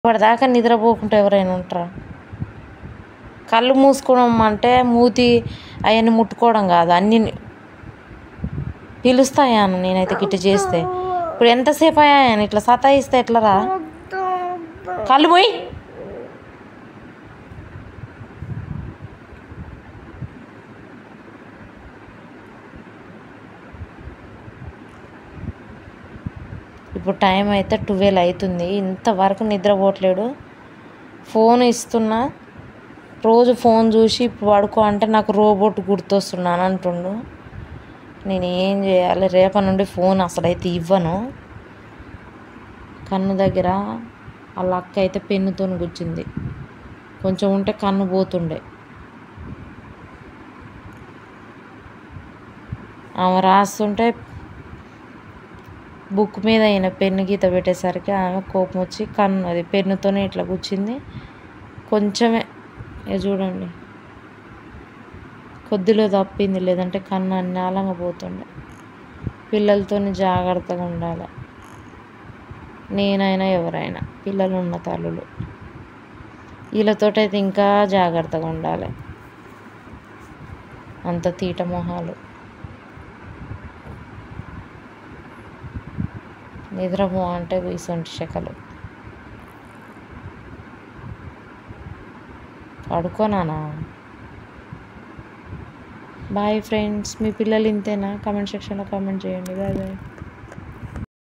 ఇప్పటిదాకా నిద్రపోకుంటే ఎవరైనా ఉంటారా? కళ్ళు మూసుకోవడం అంటే మూతి అవన్నీ ముట్టుకోవడం కాదు, అన్నీ పిలుస్తాయాను. నేనైతే గిట్ట చేస్తే ఇప్పుడు ఎంతసేపు అయ్యాను ఇట్లా సతాయిస్తే ఎట్లరా? కళ్ళు పోయి ఇప్పుడు టైం అయితే 12 అవుతుంది, ఇంతవరకు నిద్రపోవట్లేడు. ఫోన్ ఇస్తున్నా, రోజు ఫోన్ చూసి ఇప్పుడు పడుకో అంటే నాకు రోబోట్ గుర్తొస్తున్నాను అంటుండు. నేను ఏం చేయాలి? రేపటి నుండి ఫోన్ అసలైతే ఇవ్వను. కన్ను దగ్గర వాళ్ళ అక్క అయితే పెన్నుతో గుచ్చింది, కొంచెం ఉంటే కన్ను పోతుండే. ఆమె రాస్తుంటే బుక్ మీద అయిన పెన్ను గీత పెట్టేసరికి ఆమె కోపం వచ్చి కన్ను అది పెన్నుతోనే ఇట్లా కూర్చింది. కొంచెమే చూడండి, కొద్దిలో తప్పింది, లేదంటే కన్ను అన్నాలంగా పోతుండే. పిల్లలతో జాగ్రత్తగా ఉండాలి. నేనైనా ఎవరైనా పిల్లలు ఉన్న తల్లులు వీళ్ళతోటైతే ఇంకా జాగ్రత్తగా ఉండాలి. అంత తీట మొహాలు. నిద్రపో అంటే ఇసొంటి శకలు. పడుకోనానా? Bye friends. మీ పిల్లలు ఇంతేనా? కామెంట్ సెక్షన్లో కామెంట్ చేయండి. Bye bye.